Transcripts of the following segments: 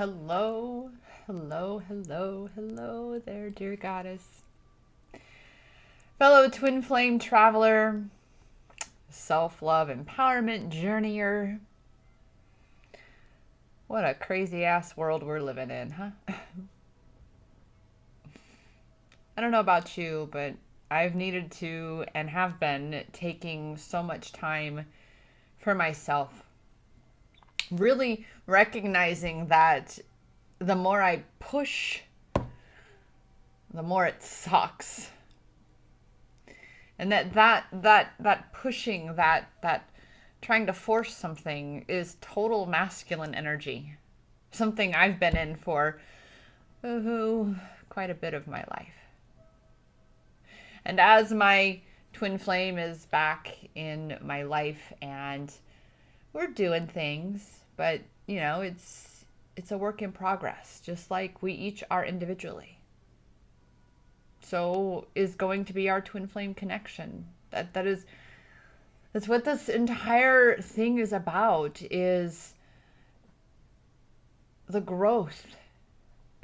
Hello, hello there, dear goddess. Fellow twin flame traveler, self-love empowerment journeyer. What a crazy ass world we're living in, huh? I don't know about you, but I've needed to and have been taking so much time for myself. Really recognizing that the more I push, the more it sucks. And that pushing, that trying to force something is total masculine energy. Something I've been in for quite a bit of my life. And as my twin flame is back in my life and we're doing things, but it's a work in progress, just like we each are individually. So is going to be our twin flame connection. That's what this entire thing is about, is the growth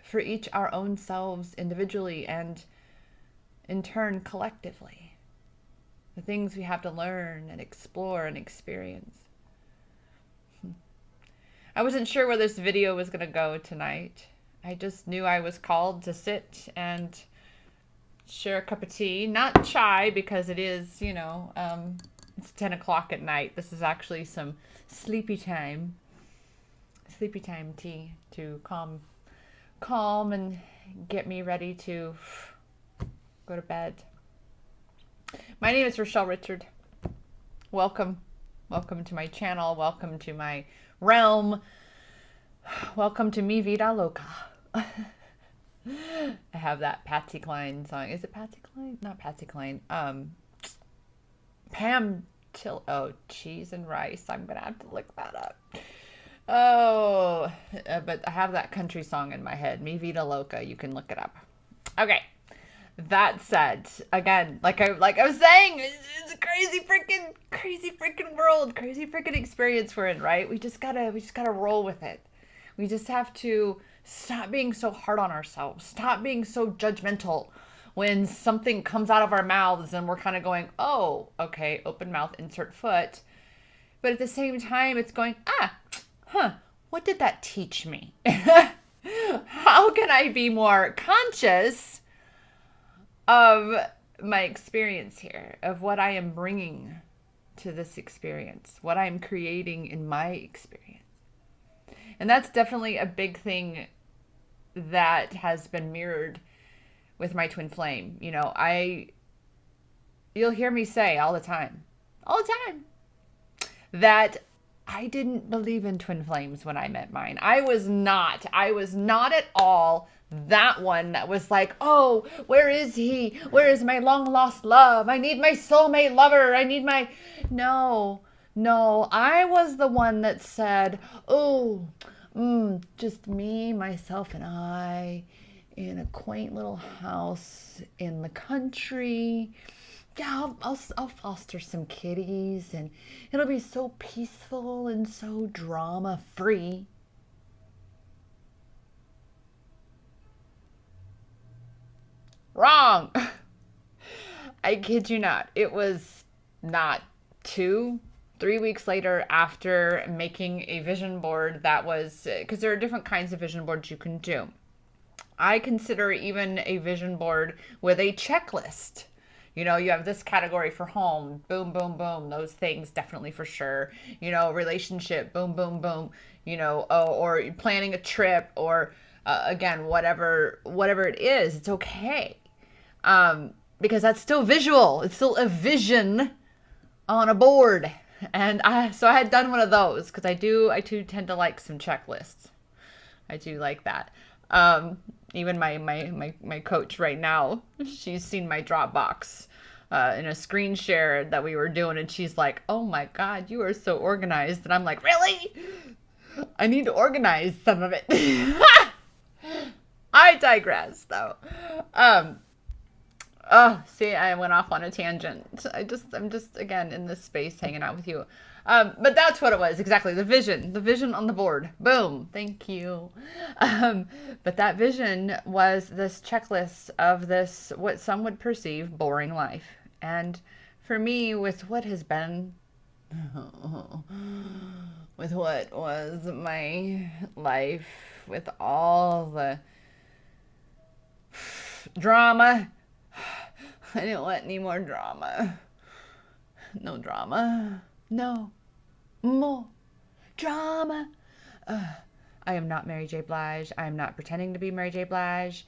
for each our own selves individually and in turn collectively. The things we have to learn and explore and experience. I wasn't sure where this video was going to go tonight. I just knew I was called to sit and share a cup of tea. Not chai, because it is, it's 10 o'clock at night. This is actually some sleepy time tea to calm and get me ready to go to bed. My name is Rochelle Richard. Welcome to my channel. Welcome to my realm. Welcome to Mi Vida Loca. I have that Patsy Cline song. Is it Patsy Cline? Not Patsy Cline. Cheese and Rice. I'm gonna have to look that up. But I have that country song in my head. Mi Vida Loca. You can look it up. Okay. That said, again, like I was saying, it's a crazy freaking world, crazy freaking experience we're in, right? We just gotta roll with it. We just have to stop being so hard on ourselves. Stop being so judgmental when something comes out of our mouths and we're kind of going, oh, okay, open mouth, insert foot. But at the same time, it's going, what did that teach me? How can I be more conscious of my experience here, of what I am bringing to this experience, what I'm creating in my experience? And that's definitely a big thing that has been mirrored with my twin flame. You'll hear me say all the time, that I didn't believe in twin flames when I met mine. I was not at all that one that was like, oh, where is he? Where is my long lost love? I need my soulmate lover. I need my... No, I was the one that said, just me, myself, and I in a quaint little house in the country. Yeah, I'll foster some kitties and it'll be so peaceful and so drama free. Wrong. I kid you not. It was not 2-3 weeks later after making a vision board that was, because there are different kinds of vision boards you can do. I consider even a vision board with a checklist. You have this category for home, boom, boom, boom, those things definitely for sure. Relationship, boom, boom, boom, or planning a trip, or again, whatever it is, it's okay. Because that's still visual. It's still a vision on a board. And so I had done one of those because I do tend to like some checklists. I do like that. Even my coach right now, she's seen my Dropbox in a screen share that we were doing, and she's like, oh my God, you are so organized. And I'm like, really? I need to organize some of it. I digress, though. See, I went off on a tangent. I'm just again in this space hanging out with you. But that's what it was, exactly. The vision on the board. Boom. Thank you. But that vision was this checklist of this, what some would perceive, boring life. And for me, with what has been, with what was my life, with all the drama, I didn't want any more drama. No drama. No more drama. I am not Mary J. Blige. I am not pretending to be Mary J. Blige.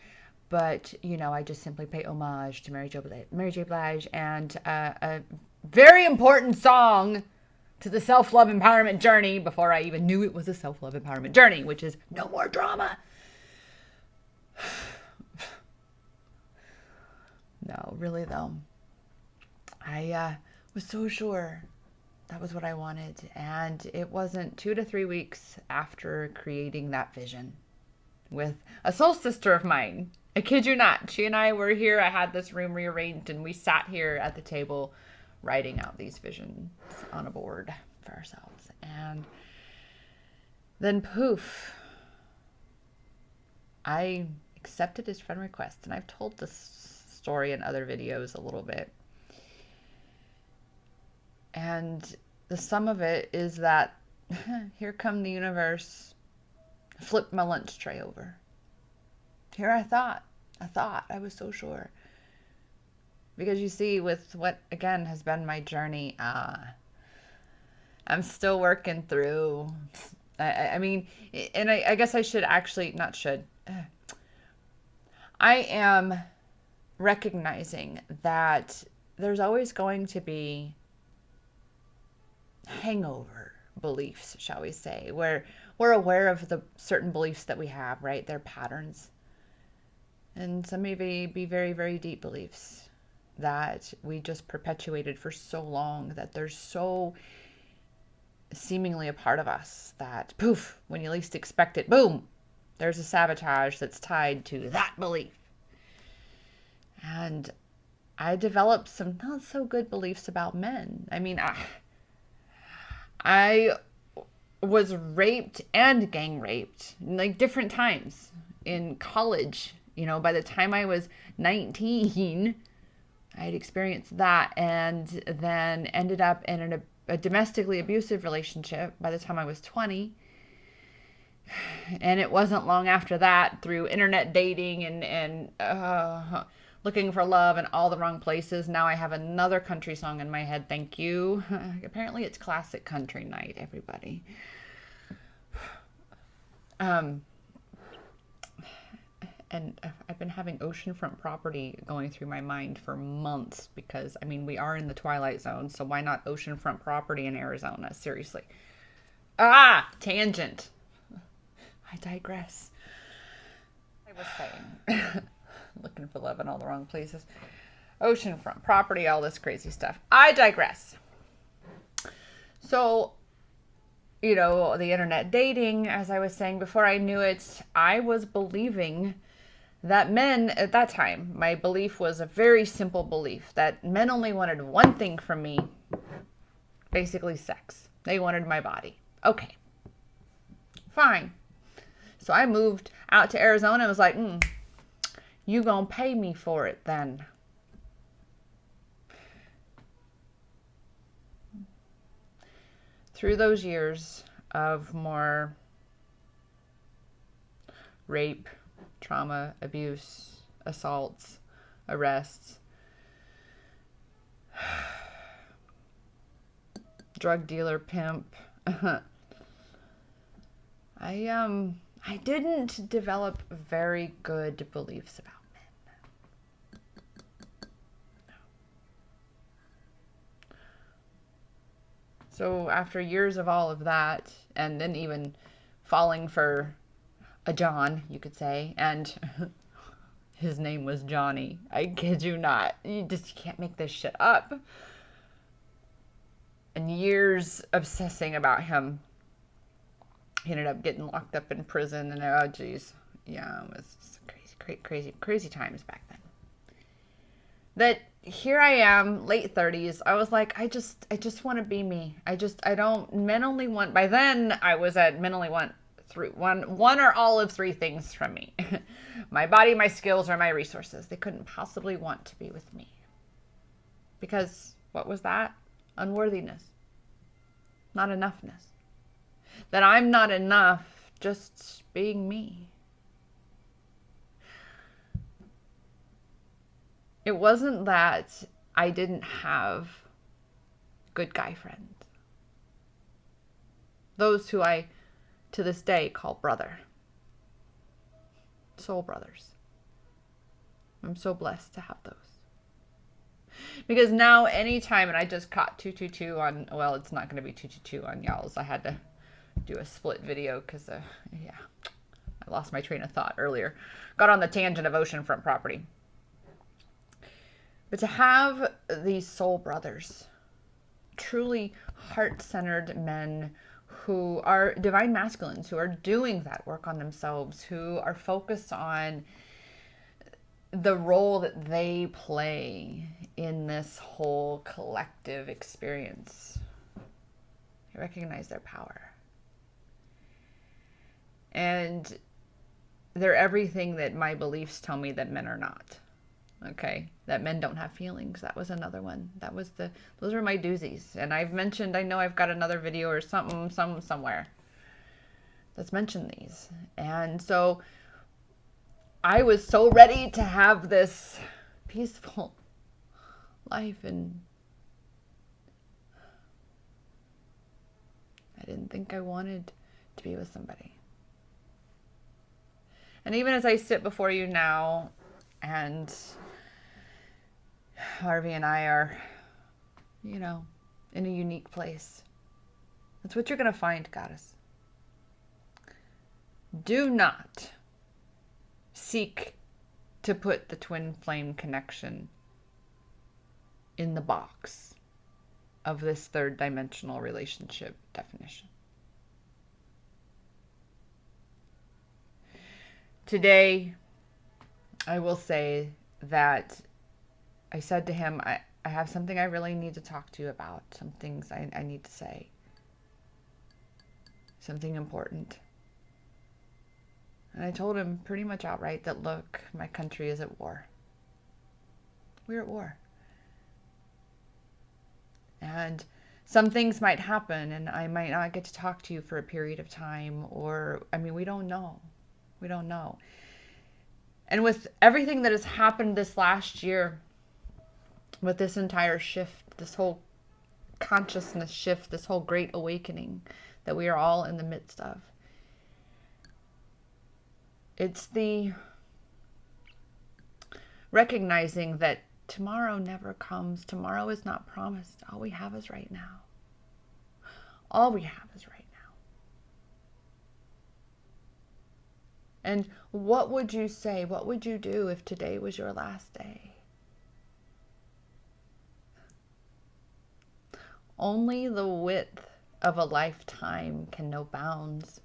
But, I just simply pay homage to Mary J. Blige and a very important song to the self-love empowerment journey before I even knew it was a self-love empowerment journey, which is no more drama. No, really though. I was so sure that was what I wanted. And it wasn't 2 to 3 weeks after creating that vision with a soul sister of mine. I kid you not. She and I were here. I had this room rearranged and we sat here at the table writing out these visions on a board for ourselves. And then poof, I accepted his friend request. And I've told this story in other videos a little bit. And the sum of it is that here come the universe, flipped my lunch tray over. Here I thought I was so sure. Because you see, with what, again, has been my journey, I'm still working through. I mean, and I guess I should actually, not should. I am recognizing that there's always going to be hangover beliefs, shall we say, where we're aware of the certain beliefs that we have, right? They're patterns. And some may be very, very deep beliefs that we just perpetuated for so long that they're so seemingly a part of us that poof, when you least expect it, boom, there's a sabotage that's tied to that belief. And I developed some not so good beliefs about men. I mean, I was raped and gang raped, like different times in college. By the time I was 19, I had experienced that and then ended up in a domestically abusive relationship by the time I was 20. And it wasn't long after that, through internet dating and looking for love in all the wrong places. Now I have another country song in my head. Thank you. Apparently it's classic country night, everybody. And I've been having oceanfront property going through my mind for months because, I mean, we are in the Twilight Zone, so why not oceanfront property in Arizona? Seriously. Tangent. I digress. I was saying, looking for love in all the wrong places. Oceanfront property, all this crazy stuff. I digress. So, the internet dating, as I was saying, before I knew it, I was believing that men, at that time, my belief was a very simple belief, that men only wanted one thing from me, basically sex. They wanted my body. Okay, fine. So I moved out to Arizona and was like, you gonna pay me for it then. Through those years of more rape, trauma, abuse, assaults, arrests, drug dealer, pimp, I didn't develop very good beliefs about men. No. So after years of all of that, and then even falling for a John, you could say, and his name was Johnny. I kid you not. You can't make this shit up. And years obsessing about him. He ended up getting locked up in prison, and oh geez, yeah, it was crazy times back then. That here I am, late 30s. I was like, I just want to be me. I don't, men only want, by then I was at men only want one or all of three things from me. My body, my skills, or my resources. They couldn't possibly want to be with me. Because what was that? Unworthiness. Not enoughness. That I'm not enough just being me. It wasn't that I didn't have good guy friends. Those who I, to this day, call brother. Soul brothers. I'm so blessed to have those. Because now, anytime, and I just caught 222 on, well, it's not going to be 222 on y'all's. I had to do a split video because, I lost my train of thought earlier. Got on the tangent of oceanfront property. But to have these soul brothers, truly heart-centered men who are divine masculines, who are doing that work on themselves, who are focused on the role that they play in this whole collective experience. I recognize their power. And they're everything that my beliefs tell me that men are not. Okay, that men don't have feelings. That was another one. Those are my doozies. And I've mentioned, I know I've got another video or something, somewhere that's mentioned these. And so I was so ready to have this peaceful life, and I didn't think I wanted to be with somebody. And even as I sit before you now, and Harvey and I are, in a unique place. That's what you're going to find, Goddess. Do not seek to put the twin flame connection in the box of this third dimensional relationship definition. Today, I will say that I said to him, I have something I really need to talk to you about. Some things I need to say. Something important. And I told him pretty much outright that, look, my country is at war. We're at war. And some things might happen, and I might not get to talk to you for a period of time, or, we don't know. We don't know. And with everything that has happened this last year, with this entire shift, this whole consciousness shift, this whole great awakening that we are all in the midst of, it's the recognizing that tomorrow never comes. Tomorrow is not promised. All we have is right now. All we have is right now. And what would you say? What would you do if today was your last day? Only the width of a lifetime can know bounds,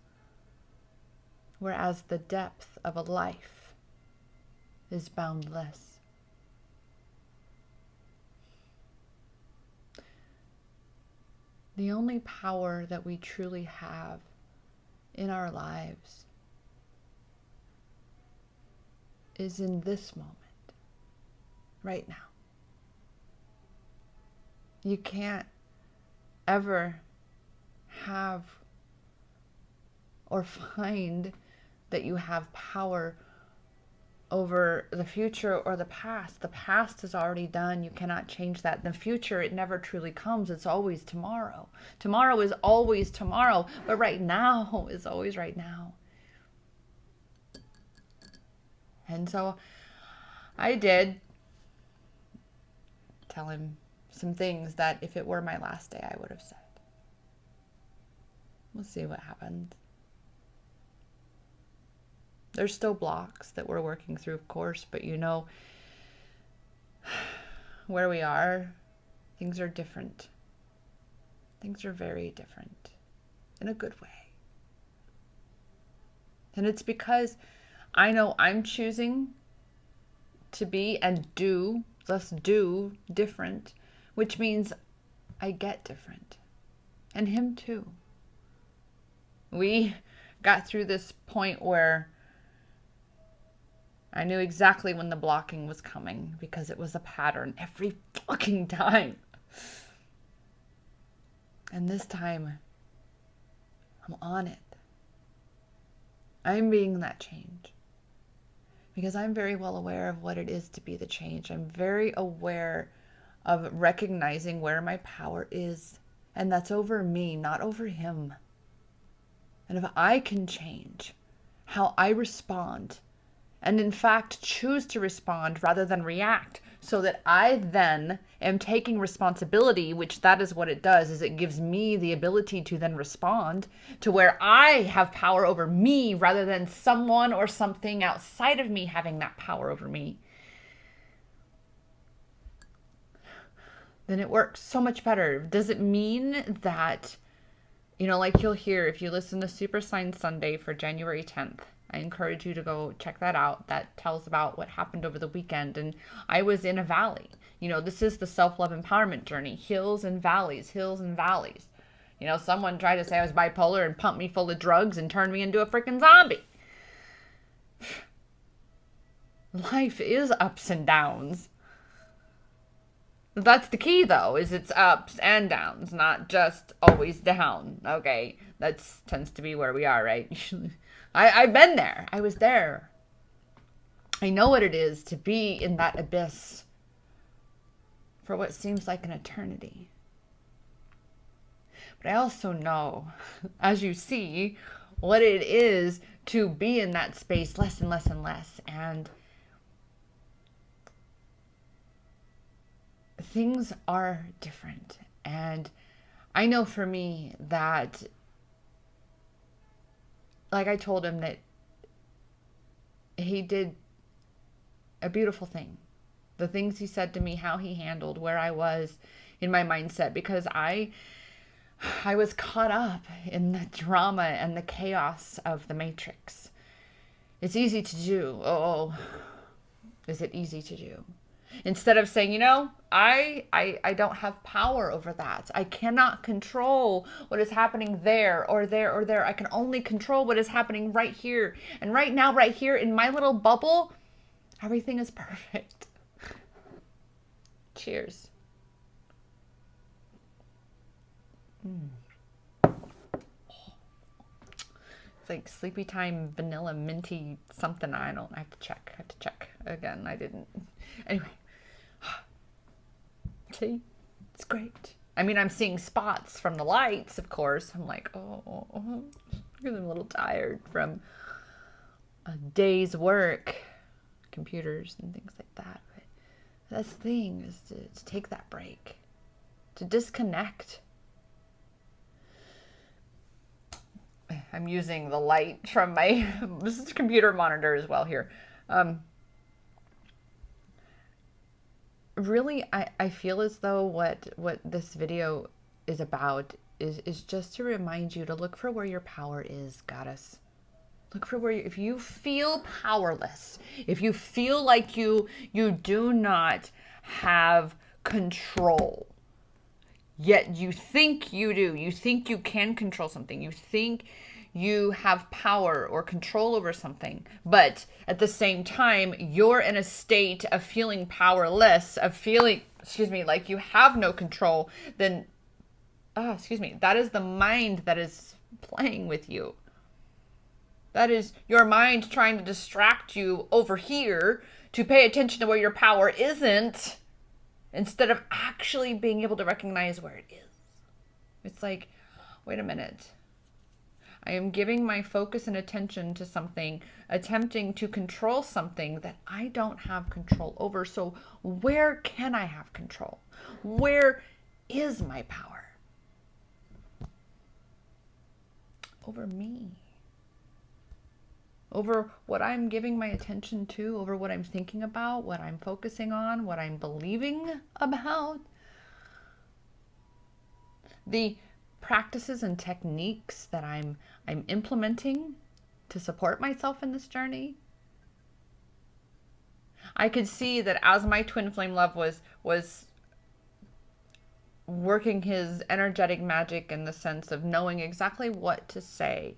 whereas the depth of a life is boundless. The only power that we truly have in our lives is in this moment, right now. You can't ever have or find that you have power over the future or the past. The past is already done. You cannot change that. The future, it never truly comes. It's always tomorrow. Tomorrow is always tomorrow, but right now is always right now. And so I did tell him some things that if it were my last day, I would have said. We'll see what happens. There's still blocks that we're working through, of course, but where we are, things are different. Things are very different in a good way. And it's because I know I'm choosing to be and do thus do different, which means I get different. And him too. We got through this point where I knew exactly when the blocking was coming because it was a pattern every fucking time. And this time, I'm on it. I'm being that change. Because I'm very well aware of what it is to be the change. I'm very aware of recognizing where my power is. And that's over me, not over him. And if I can change how I respond, and in fact choose to respond rather than react, so that I then am taking responsibility, which that is what it does, is it gives me the ability to then respond to where I have power over me rather than someone or something outside of me having that power over me. Then it works so much better. Does it mean that, like you'll hear if you listen to Super Sign Sunday for January 10th, I encourage you to go check that out. That tells about what happened over the weekend. And I was in a valley. This is the self-love empowerment journey. Hills and valleys, hills and valleys. Someone tried to say I was bipolar and pumped me full of drugs and turned me into a freaking zombie. Life is ups and downs. That's the key, though, is it's ups and downs, not just always down. Okay, that tends to be where we are, right? I've been there. I was there. I know what it is to be in that abyss for what seems like an eternity. But I also know, as you see, what it is to be in that space less and less and less. And things are different. And I know for me that, like I told him, that he did a beautiful thing. The things he said to me, how he handled where I was in my mindset, because I was caught up in the drama and the chaos of the Matrix. It's easy to do. Oh, is it easy to do? Instead of saying, I don't have power over that. I cannot control what is happening there or there or there. I can only control what is happening right here. And right now, right here in my little bubble, everything is perfect. Cheers. It's like sleepy time vanilla minty something. I have to check again. I didn't. Anyway. See, it's great. I mean, I'm seeing spots from the lights, of course. I'm like, I'm a little tired from a day's work, computers and things like that. But that's the thing, is to take that break, to disconnect. I'm using the light from my computer monitor as well here. Really, I feel as though what this video is about is just to remind you to look for where your power is, goddess. Look for where if you feel powerless, if you feel like you do not have control, yet you think you do, you think you can control something, you think you have power or control over something, but at the same time, you're in a state of feeling powerless, of feeling, like you have no control, then, that is the mind that is playing with you. That is your mind trying to distract you over here to pay attention to where your power isn't, instead of actually being able to recognize where it is. It's like, wait a minute. I am giving my focus and attention to something, attempting to control something that I don't have control over. So where can I have control? Where is my power? Over me. Over what I'm giving my attention to, over what I'm thinking about, what I'm focusing on, what I'm believing about. The practices and techniques that I'm implementing to support myself in this journey, I could see that as my twin flame love was working his energetic magic in the sense of knowing exactly what to say.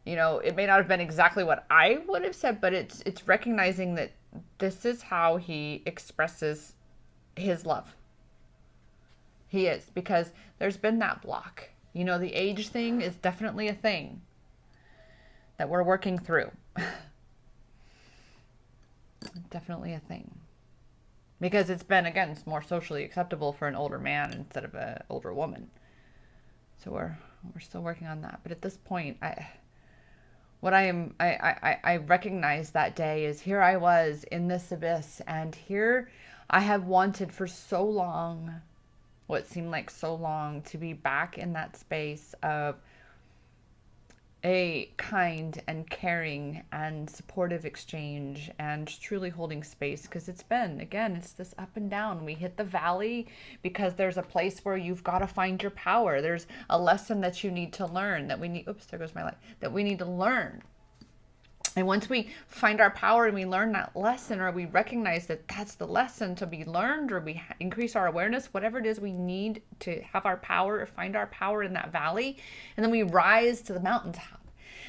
You know, it may not have been exactly what I would have said, but it's recognizing that this is how he expresses his love. He is, because there's been that block. You know, the age thing is definitely a thing that we're working through. Definitely a thing. Because it's been, again, it's more socially acceptable for an older man instead of an older woman. So we're still working on that. But at this point, I recognized that day is here I was in this abyss, and here I have wanted for so long, what seemed like so long, to be back in that space of a kind and caring and supportive exchange and truly holding space. Because it's been, again, it's this up and down. We hit the valley because there's a place where you've got to find your power. There's a lesson that you need to learn, that we need, oops, there goes my light, that we need to learn. And once we find our power and we learn that lesson, or we recognize that that's the lesson to be learned, or we increase our awareness, whatever it is we need to have our power or find our power in that valley, and then we rise to the mountaintop.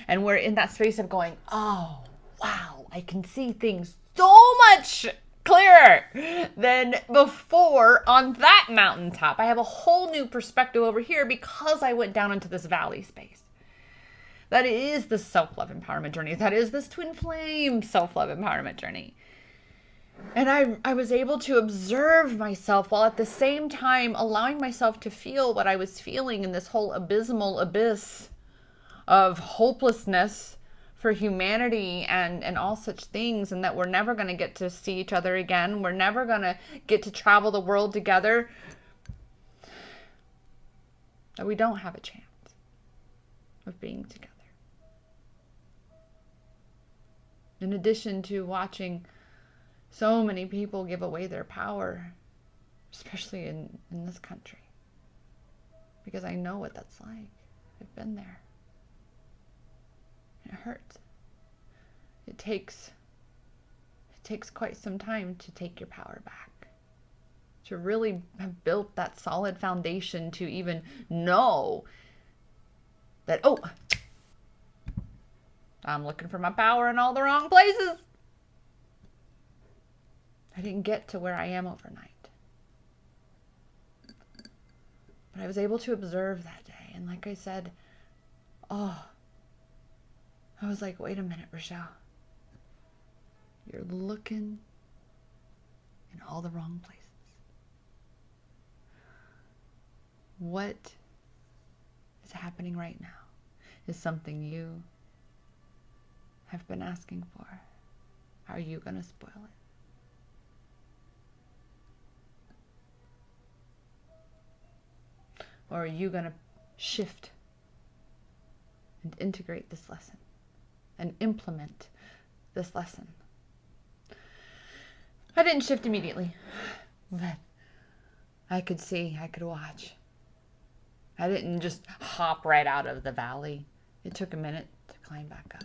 And we're in that space of going, oh, wow, I can see things so much clearer than before on that mountaintop. I have a whole new perspective over here because I went down into this valley space. That is the self-love empowerment journey. That is this twin flame self-love empowerment journey. And I was able to observe myself while at the same time allowing myself to feel what I was feeling in this whole abysmal abyss of hopelessness for humanity and all such things, and that we're never going to get to see each other again. We're never going to get to travel the world together. That we don't have a chance of being together. In addition to watching so many people give away their power, especially in this country. Because I know what that's like. I've been there. It hurts. It takes quite some time to take your power back. To really have built that solid foundation to even know that, oh, I'm looking for my power in all the wrong places. I didn't get to where I am overnight. But I was able to observe that day. And like I said, I was like, wait a minute, Rochelle. You're looking in all the wrong places. What is happening right now is something you have been asking for. Are you going to spoil it? Or are you going to shift and integrate this lesson and implement this lesson? I didn't shift immediately, but I could see, I could watch. I didn't just hop right out of the valley. It took a minute to climb back up.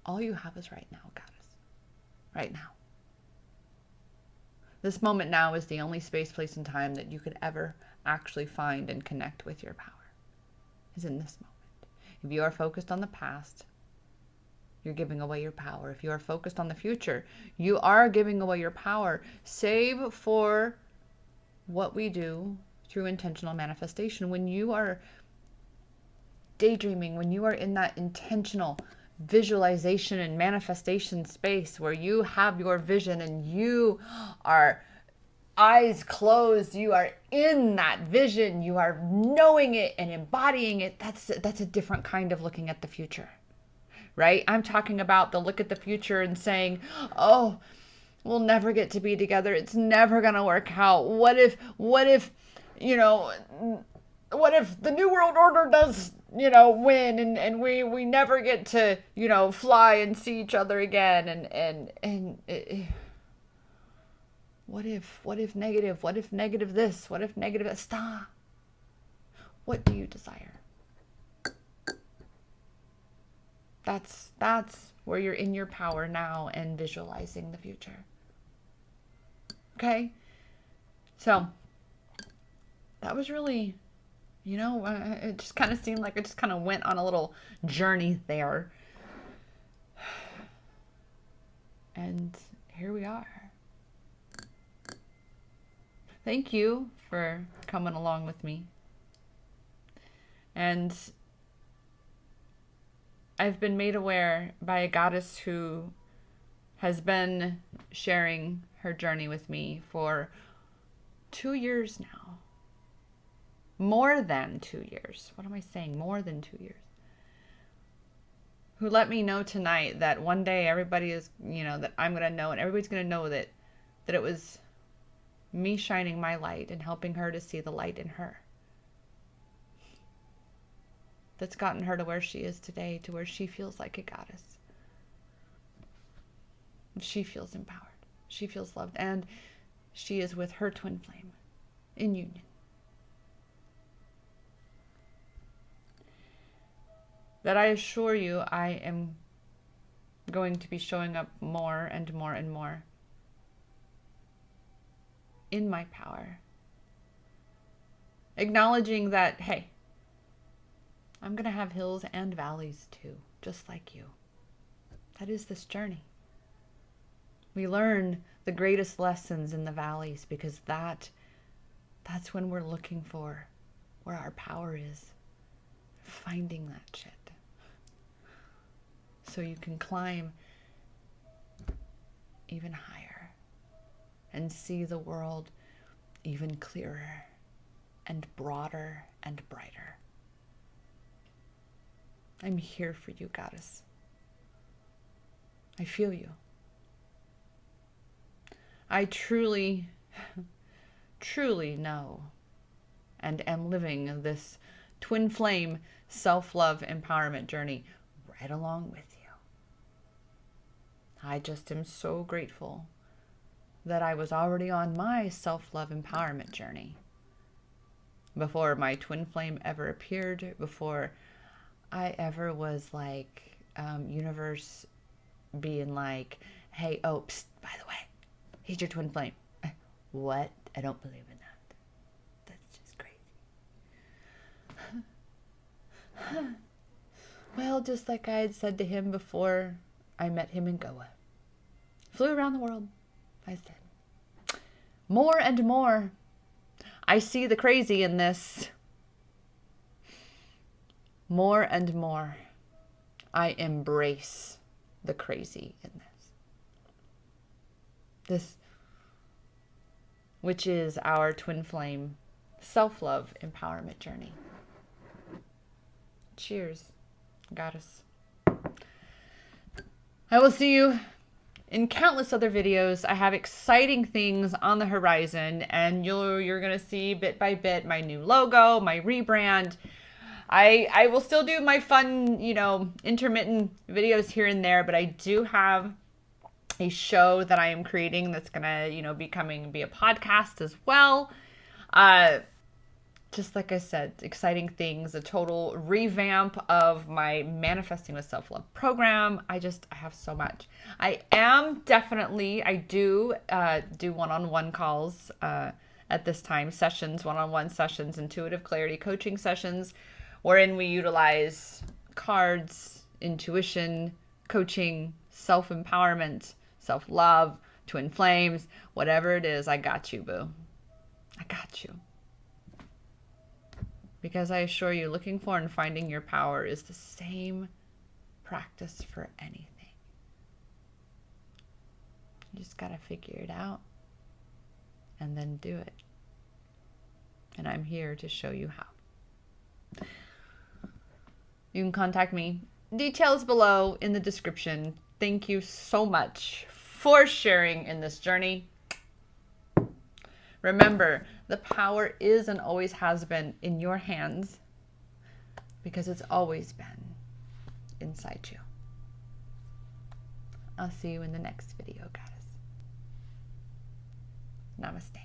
All you have is right now, goddess. Right now. This moment now is the only space, place, and time that you could ever actually find and connect with your power. Is in this moment. If you are focused on the past, you're giving away your power. If you are focused on the future, you are giving away your power. Save for what we do through intentional manifestation. When you are daydreaming, when you are in that intentional visualization and manifestation space where you have your vision and you are eyes closed, you are in that vision, you are knowing it and embodying it, that's a different kind of looking at the future, right? I'm talking about the look at the future and saying, oh, we'll never get to be together, it's never gonna work out. What if you know, what if the New World Order does, you know, win and we never get to, you know, fly and see each other again, and what if negative this, what if negative that? Stop. What do you desire? That's where you're in your power now and visualizing the future. Okay? So that was really, it just kind of seemed like it just kind of went on a little journey there. And here we are. Thank you for coming along with me. And I've been made aware by a goddess who has been sharing her journey with me for 2 years now. More than 2 years. What am I saying? More than 2 years. Who let me know tonight that one day everybody is, that I'm going to know, and everybody's going to know that it was me shining my light and helping her to see the light in her. That's gotten her to where she is today, to where she feels like a goddess. She feels empowered. She feels loved. And she is with her twin flame in union. That I assure you, I am going to be showing up more and more and more in my power. Acknowledging that, hey, I'm going to have hills and valleys too, just like you. That is this journey. We learn the greatest lessons in the valleys because that's when we're looking for where our power is. Finding that shit. So you can climb even higher and see the world even clearer and broader and brighter. I'm here for you, goddess. I feel you. I truly, truly know and am living this twin flame self-love empowerment journey right along with you. I just am so grateful that I was already on my self-love empowerment journey before my twin flame ever appeared, before I ever was like, universe being like, hey, oh, psst, by the way, he's your twin flame. What? I don't believe in that. That's just crazy. Well, just like I had said to him before I met him in Goa. Flew around the world. I said, more and more, I see the crazy in this. More and more, I embrace the crazy in this. This, which is our twin flame self-love empowerment journey. Cheers, goddess. I will see you in countless other videos. I have exciting things on the horizon, and you're going to see bit by bit my new logo, my rebrand. I will still do my fun, intermittent videos here and there, but I do have a show that I am creating that's going to, be a podcast as well. Just like I said, exciting things, a total revamp of my Manifesting with Self-Love program. I have so much. I do one-on-one calls at this time, one-on-one sessions, intuitive clarity coaching sessions, wherein we utilize cards, intuition, coaching, self-empowerment, self-love, twin flames, whatever it is. I got you, boo. I got you. Because I assure you, looking for and finding your power is the same practice for anything. You just got to figure it out and then do it. And I'm here to show you how. You can contact me. Details below in the description. Thank you so much for sharing in this journey. Remember, the power is and always has been in your hands because it's always been inside you. I'll see you in the next video, guys. Namaste.